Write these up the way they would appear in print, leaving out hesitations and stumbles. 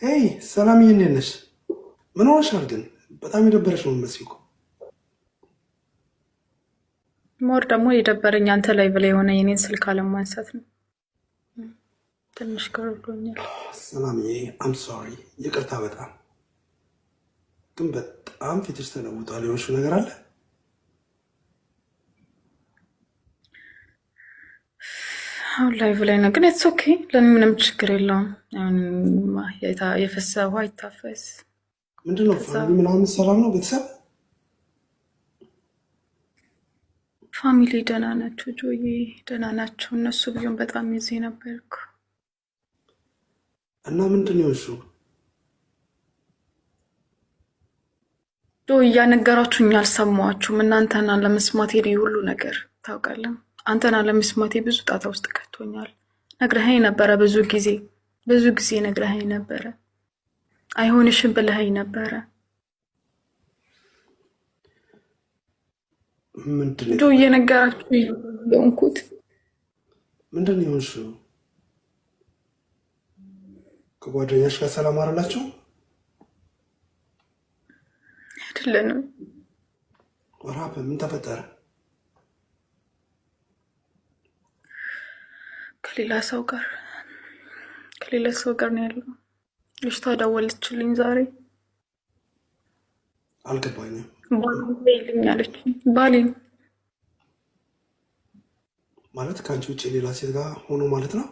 ሄይ ሰላምዬ፣ እንዴት ነሽ? ምን ሆነሻል ግን? በጣም የደበረሽ ነው የምትመስይው እኮ። ሞር ደግሞ የደበረኝ አንተ ላይ ብላ የሆነ የኔን ስልክ አለማንሳት ነው። ትንሽ ከብዶኛል። ሰላምዬ አም ሶሪ፣ ይቅርታ በጣም ግን በጣም ፊትሽ ተለውጧል። የሆንሽው ነገር አለ? አሁን ላይ ብላይ ነው ግን ኢትስ ኦኬ። ለምን ምንም ችግር የለውም። የፈሰሰ ውሃ ይታፈስ። ምንድነው ፋሚሊ ምናምን ሰላም ነው? ቤተሰብ ፋሚሊ ደህና ናቸው? ጆዬ ደህና ናቸው። እነሱ ቢሆን በጣም ይዜ ነበርኩ። እና ምንድን ነው የሆንሽው? ጆ እያነገራችሁኝ አልሰማችሁም። እናንተና ለመስማት ሄድ ሁሉ ነገር ታውቃለን። አንተና ለመስማቴ ብዙ ጣጣ ውስጥ ከቶኛል። ነግረኸኝ ነበረ፣ ብዙ ጊዜ ነግረኸኝ ነበረ። አይሆንሽም ብለኸኝ ነበረ። ጆ እየነገራችሁ ለንኩት። ምንድን ነው የሆንሽው? ከጓደኛሽ ጋር ሰላም አላችሁ? አይደለንም። ወራበ ምን ተፈጠረ? ከሌላ ሰው ጋር ነው ያለው። ልጅቷ ደወለችልኝ ዛሬ። አልገባኝም። ባሌ አለች። ባሌ ማለት ከአንቺ ውጭ ሌላ ሴት ጋር ሆኖ ማለት ነው?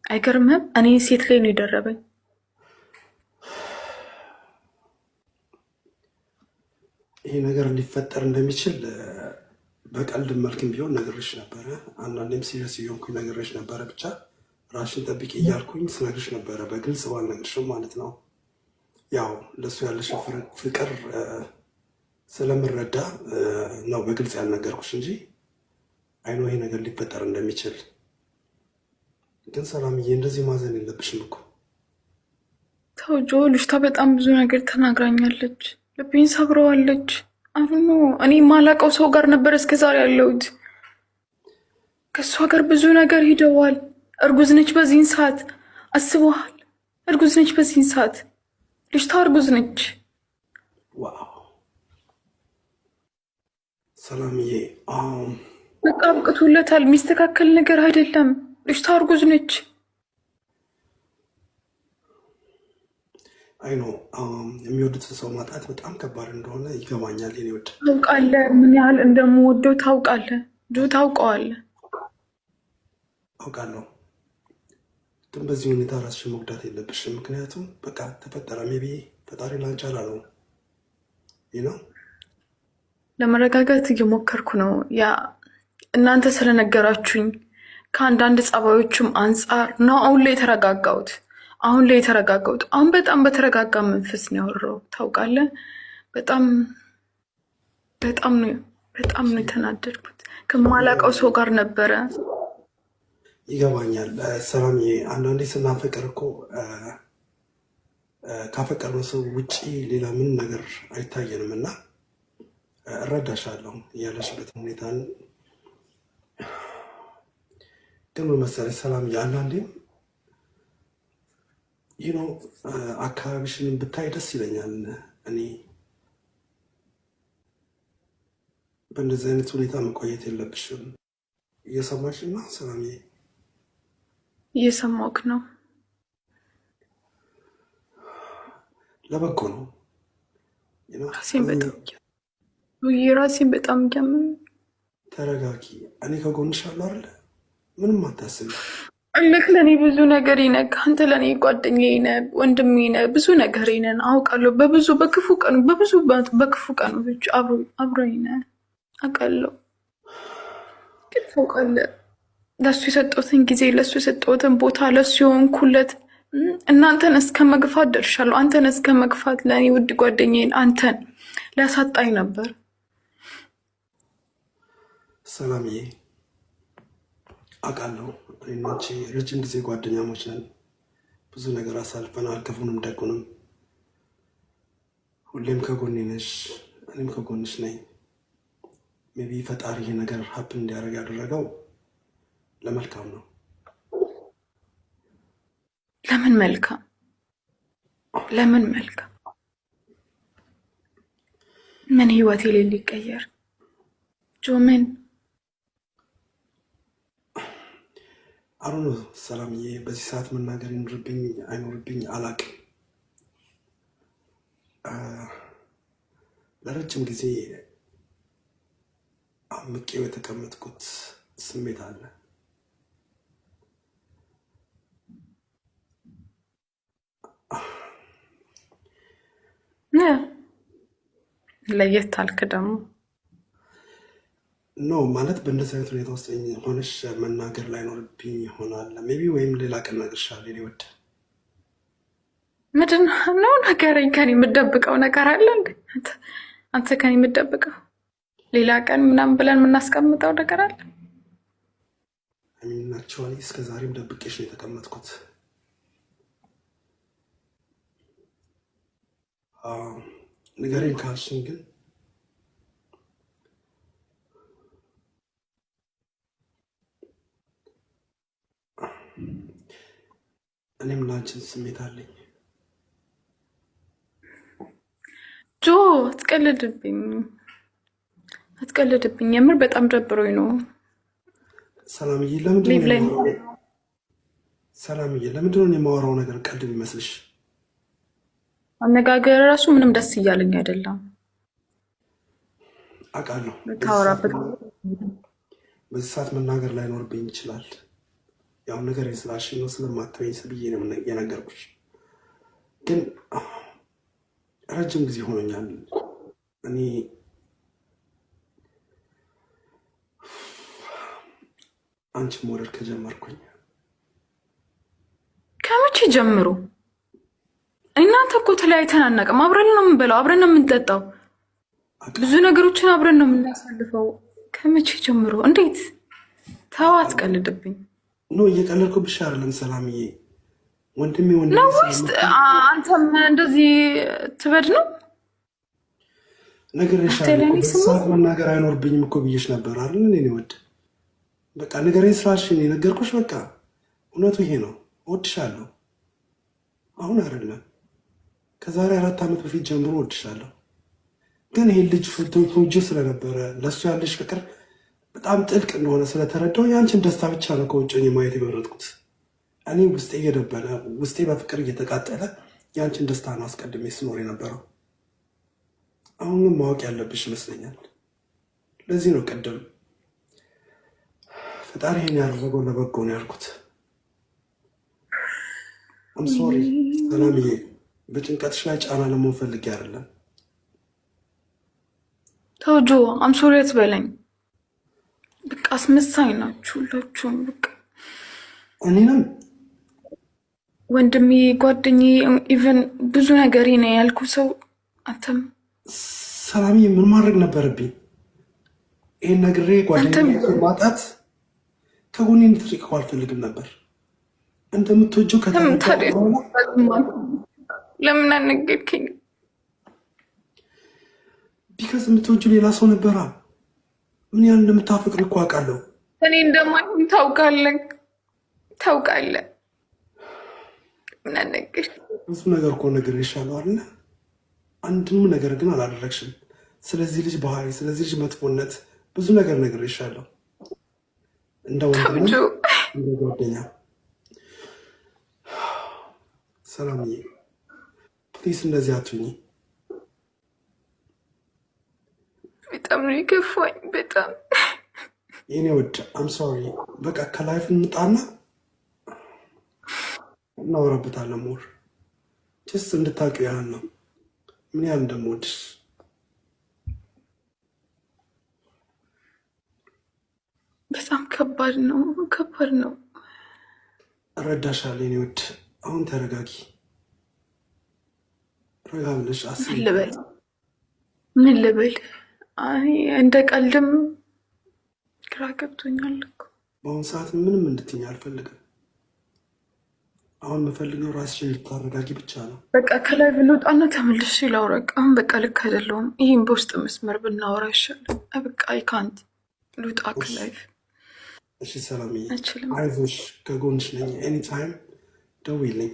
አይገርምህም? እኔ ሴት ላይ ነው የደረበኝ። ይሄ ነገር ሊፈጠር እንደሚችል በቀልድ መልክም ቢሆን ነግሬሽ ነበረ። አንዳንዴም ሲሪየስ እየሆንኩኝ ነግሬሽ ነበረ። ብቻ ራስሽን ጠብቂ እያልኩኝ ስነግርሽ ነበረ፣ በግልጽ ባልነግርሽም ማለት ነው። ያው ለእሱ ያለሽ ፍቅር ስለምረዳ ነው በግልጽ ያልነገርኩሽ እንጂ አይኖ ይሄ ነገር ሊፈጠር እንደሚችል። ግን ሰላምዬ እንደዚህ ማዘን የለብሽም እኮ። ተው ጆ፣ ልጅቷ በጣም ብዙ ነገር ተናግራኛለች። ልቤን ሰብረዋለች። አሁን እኔ ማላቀው ሰው ጋር ነበር እስከዛሬ ያለሁት። ከእሷ ጋር ብዙ ነገር ሂደዋል። እርጉዝ ነች በዚህን ሰዓት። አስበዋል? እርጉዝ ነች በዚህን ሰዓት። ልጅቷ እርጉዝ ነች። ዋው ሰላምዬ፣ በቃ አብቅቶለታል። የሚስተካከል ነገር አይደለም። ልጅቷ እርጉዝ ነች። አይኖ የሚወዱትን ሰው ማጣት በጣም ከባድ እንደሆነ ይገባኛል። የኔ ወድ ታውቃለህ፣ ምን ያህል እንደምወደው ታውቃለህ። ጆ ታውቀዋለህ። አውቃለሁ፣ ግን በዚህ ሁኔታ ራስሽን መጉዳት የለብሽም። ምክንያቱም በቃ ተፈጠረ። ሜቢ ፈጣሪ ላንቺ አላለው ነው። ለመረጋጋት እየሞከርኩ ነው። ያ እናንተ ስለነገራችሁኝ ከአንዳንድ ጸባዮችም አንጻር ነው አሁን ላይ የተረጋጋሁት። አሁን በጣም በተረጋጋ መንፈስ ነው ያወራው። ታውቃለህ፣ በጣም ነው የተናደድኩት። ከማላውቀው ሰው ጋር ነበረ። ይገባኛል ሰላምዬ። አንዳንዴ ስናፈቅር እኮ ካፈቀርነው ሰው ውጪ ሌላ ምንም ነገር አይታየንም እና እረዳሻለሁ ያለሽበት ሁኔታን። ግን መሰለሽ ሰላምዬ፣ አንዳንዴም አካባቢሽን ብታይ ደስ ይለኛል። እኔ በእንደዚህ አይነት ሁኔታ መቆየት የለብሽም። እየሰማሽ ነው ሰላምዬ? እየሰማሁህ ነው። ለበጎ ነው። ራሴን በጣም እያመመኝ። ተረጋጊ። እኔ ከጎንሽ አለሁ አይደለ? ምንም አታስቢ። ልክ ለእኔ ብዙ ነገር ነህ። አንተ ለእኔ ጓደኛዬ ነህ፣ ወንድሜ ነህ፣ ብዙ ነገር ነን። አውቃለሁ። በክፉ ቀኖች አብሮኝ ነህ አውቃለሁ። ግን ታውቃለህ፣ ለእሱ የሰጠሁትን ጊዜ፣ ለእሱ የሰጠሁትን ቦታ፣ ለእሱ የሆንኩለት እናንተን እስከ መግፋት ደርሻለሁ። አንተን እስከ መግፋት ለእኔ ውድ ጓደኛዬን አንተን ሊያሳጣኝ ነበር። ሰላምዬ አውቃለሁ፣ እኔና አንቺ ረጅም ጊዜ ጓደኛሞች ነን። ብዙ ነገር አሳልፈናል፣ ክፉንም ደጉንም። ሁሌም ከጎኔ ነሽ፣ እኔም ከጎንሽ ነኝ። ሜቢ ፈጣሪ ይሄ ነገር ሀፕን እንዲያደርግ ያደረገው ለመልካም ነው። ለምን መልካም ለምን መልካም ምን ህይወቴ ላይ ሊቀየር ጆ ምን አሁን ሰላምዬ በዚህ ሰዓት መናገር ይኖርብኝ አይኖርብኝ አላቅም። ለረጅም ጊዜ አምቄው የተቀመጥኩት ስሜት አለ። ለየት አልክ ደግሞ ኖ ማለት በእንደዚህ አይነት ሁኔታ ውስጥ ሆነሽ መናገር ላይኖርብኝ ይሆናል። ሜቢ ወይም ሌላ ቀን እነግርሻለሁ። እኔ ወድ ምንድን ነው ነገረኝ። ከኔ የምትደብቀው ነገር አለ እንዴ? አንተ ከኔ የምትደብቀው ሌላ ቀን ምናምን ብለን የምናስቀምጠው ነገር አለ? አሚናቸዋል እስከ ዛሬም ደብቄሽ ነው የተቀመጥኩት። ንገረኝ ካልሽኝ ግን እኔም ላንቺን ስሜት አለኝ። ጆ አትቀልድብኝ። የምር በጣም ደብሮኝ ነው። ሰላምዬ ለምንድን ነው የማወራው ነገር ቀልድ የሚመስልሽ? አነጋገር ራሱ ምንም ደስ እያለኝ አይደለም። አውቃለሁ ታወራበት በዚህ ሰዓት መናገር ላይኖርብኝ ይችላል። ያው ነገር ስላሽ ነው ስለማትበኝ ስብዬ ነው የነገርኩሽ። ግን ረጅም ጊዜ ሆኖኛል እኔ አንቺን መውደድ ከጀመርኩኝ። ከመቼ ጀምሮ? እናንተ እኮ ተለያይተን አናውቅም። አብረን ነው የምንበላው፣ አብረን ነው የምንጠጣው፣ ብዙ ነገሮችን አብረን ነው የምናሳልፈው። ከመቼ ጀምሮ? እንዴት? ተው አትቀልድብኝ። ኖ እየቀለድኩብሽ አይደለም ሰላምዬ። ወንድሜ ነው ወይስ አንተም እንደዚህ ትበድ ነው? ሰዓት መናገር አይኖርብኝም እኮ ብዬሽ ነበር አይደል? እኔ ወድ በቃ ንገረኝ ስላልሽኝ የነገርኩሽ። በቃ እውነቱ ይሄ ነው። እወድሻለሁ። አሁን አይደለም ከዛሬ 4 ዓመት በፊት ጀምሮ እወድሻለሁ። ግን ይሄ ልጅ ፎቶ ስለነበረ ለእሱ ያለሽ ፍቅር በጣም ጥልቅ እንደሆነ ስለተረዳው የአንቺን ደስታ ብቻ ነው ከውጭ ማየት የመረጥኩት። እኔ ውስጤ እየደበነ ውስጤ በፍቅር እየተቃጠለ የአንቺን ደስታ ነው አስቀድሜ ስኖር የነበረው። አሁን ግን ማወቅ ያለብሽ ይመስለኛል። ለዚህ ነው ቅድም ፈጣሪ ይሄን ያደረገው ለበጎ ነው ያልኩት። አም ሶሪ ሰላምዬ፣ በጭንቀትሽ ላይ ጫና ለመሆን ፈልጌ አይደለም። ተው ጆ፣ አም ሶሪ አትበለኝ። በቃ አስመሳይ ናችሁ ሁላችሁም። በቃ እኔንም ወንድሜ፣ ጓደኛዬ፣ ኢቨን ብዙ ነገሬ ነው ያልኩ ሰው አንተም። ሰላምዬ ምን ማድረግ ነበረብኝ? ይሄን ነግሬ ጓደኛዬ ማጣት ከጎኔ እንድትርቀው አልፈልግም ነበር። እንደምትወጂው ለምን አልነገርከኝ? ቢካዝ የምትወጂው ሌላ ሰው ነበራ። ምን ያህል እንደምታፈቅሪ እኮ አውቃለሁ። እኔ እንደማይሆን ታውቃለህ። ምን አልነገርከኝ? ብዙ ነገር እኮ ነግሬሻለሁ አይደለ? አንድም ነገር ግን አላደረግሽም። ስለዚህ ልጅ ባህሪ፣ ስለዚህ ልጅ መጥፎነት ብዙ ነገር ነግሬሻለሁ። እንደ ወንድም እንደ ጓደኛ። ሰላምዬ ፕሊስ እንደዚህ አትሁኚ። በጣም ነው የከፋኝ። በጣም የኔ ውድ አም ሶሪ። በቃ ከላይፍ እንጣና እናወራበታለን። ሞር ጀስት እንድታውቂው ያህል ነው ምን ያህል እንደምወድሽ። በጣም ከባድ ነው። እረዳሻለሁ የኔ ውድ። አሁን ተረጋጊ። ረጋ ብለሽ አስቢ። ምን ልበል? እንደ ቀልድም ግራ ገብቶኛል እኮ። በአሁኑ ሰዓት ምንም እንድትይኝ አልፈልግም። አሁን የምፈልገው ራስሽን እንድታረጋጊ ብቻ ነው። በቃ ከላይ ብንወጣና ተመልሼ ላውራቅ። አሁን በቃ ልክ አይደለሁም። ይህም በውስጥ መስመር ብናወራ ይሻላል። በቃ አይካንት ልውጣ ከላይ። እሺ ሰላምዬ፣ አይዞሽ፣ ከጎንሽ ነኝ ኤኒታይም። ደውይልኝ።